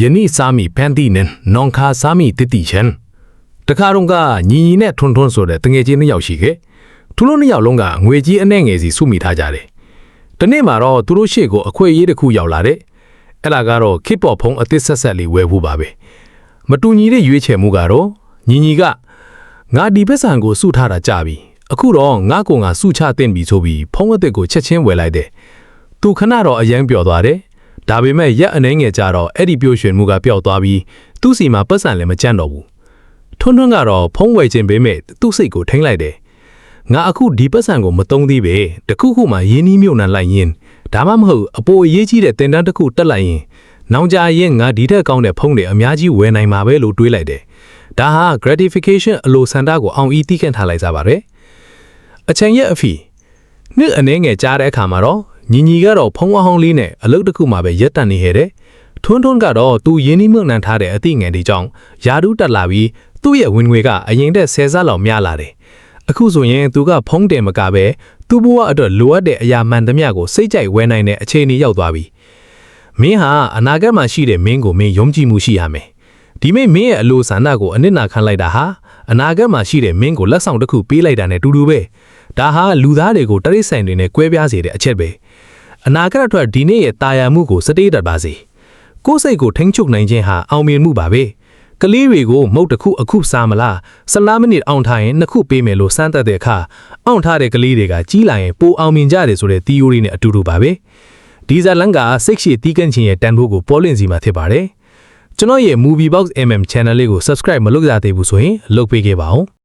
ယနေ့စာမီဖန်တီနန်နောင်ခါစာမီတတိချန်တခါတော့ကညီညီနဲ့ထွန်းထွန်းဆိုတဲ့တငယ်ချင်းနှစ်ယောက်ရှိခဲ့သူတို့နှစ်ယောက်လုံးကငွေကြီးအနှဲ့ငယ်စီစုမိထားကြတယ်တနေ့မှာတော့သူတို့ရှေ့ကိုအခွေရေးတစ်ခုရောက်လာတဲ့အဲ့ဒါကတော့ခေတ်ပေါ်ဖုံးအသစ်ဆက်ဆက်လေးဝယ်ဖို့ပါပဲမတူညီတဲ့ရွေးချယ်မှုကတော့ညီညီကငါဒီပက်ဆန်ကိုစုထားတာကြပြီအခုတော့ငါကိုငါစုချတင်ပြီဆိုပြီးဖုံးအသစ်ကိုချက်ချင်းဝယ်လိုက်တယ်သူခဏတော့အယမ်းပျော်သွားတယ်ဒါပေမဲ့ရက်အနှဲငယ်ကြတော့အဲ့ဒီပြိုရွှင်မှုကပျောက်သွားပြီးသူ့စီမှာပတ်စံလည်းမကြမ်းတော့ဘူးထွန်းထွန်းကတော့ဖုံးဝယ်ခြင်းပေးမဲ့သူ့စိတ်ကိုထိန်းလိုက်တယ်ငါအခုဒီပတ်စံကိုမသုံးသေးပဲတခုခုမှရင်းနှီးမြုပ်နှံလိုက်ရင်ဒါမှမဟုတ်အပိုအရေးကြီးတဲ့တင်တန်းတစ်ခုတက်လိုက်ရင်နောင်ကြရင်ငါဒီထက်ကောင်းတဲ့ဖုံးတွေအများကြီးဝယ်နိုင်မှာပဲလို့တွေးလိုက်တယ်ဒါဟာ gratification အလိုဆန္ဒကိုအောင်ဤတိခန့်ထားလိုက်ကြပါတယ်အချိန်ရက်အဖီနှစ်အနှဲငယ်ကြားတဲ့အခါမှာတော့ညီညီကတော့ဖုံးဝဟောင်းလေးနဲ့အလုပ်တစ်ခုမှပဲရက်တန်နေခဲ့တယ်ထွန်းထွန်းကတော့သူရင်းနှီးမြုပ်နှံထားတဲ့အသည့်ငယ်တွေကြောင့်ယာဒူးတက်လာပြီးသူ့ရဲ့ဝင်ငွေကအရင်တဲ့10ဆလောက်များလာတယ်အခုဆိုရင်သူကဖုံးတယ်မကပဲသူ့ဘဝအတွက်လိုအပ်တဲ့အရာမှန်သမျှကိုစိတ်ကြိုက်ဝယ်နိုင်တဲ့အခြေအနေရောက်သွားပြီမင်းဟာအနာဂတ်မှာရှိတဲ့မင်းကိုမင်းယုံကြည်မှုရှိရမယ်ဒီမိမင်းရဲ့အလိုဆန္ဒကိုအနစ်နာခံလိုက်တာဟာအနာဂတ်မှာရှိတဲ့မင်းကိုလက်ဆောင်တစ်ခုပေးလိုက်တာနဲ့တူတူပဲဒါဟာလူသားတွေကိုတရိတ်ဆိုင်တွေနဲ့ကွဲပြားစေတဲ့အချက်ပဲအနာဂတ်အတွက်ဒီနေ့ရဲ့တာယာမှုကိုစတေးတတ်ပါစေကိုယ်စိတ်ကိုထိန်းချုပ်နိုင်ခြင်းဟာအောင်မြင်မှုပါပဲကလေးတွေကိုမုတ်တစ်ခုအခုစားမလား15မိနစ်အောင်ထားရင်2ခုပေးမယ်လို့စမ်းသပ်တဲ့အခါအောင်ထားတဲ့ကလေးတွေကကြီးလာရင်ပိုအောင်မြင်ကြတယ်ဆိုတဲ့ theory နဲ့အတူတူပါပဲဒီဇာလန်ကစိတ်ရှည်တီးကန့်ခြင်းရဲ့တန်ဖိုးကိုပေါ်လင့်စီမှာဖြစ်ပါတယ်ကျွန်တော်ရဲ့ Movie Box MM Channel လေးကို Subscribe မလုပ်ရသေးဘူးဆိုရင်လုပ်ပေးခဲ့ပါဦး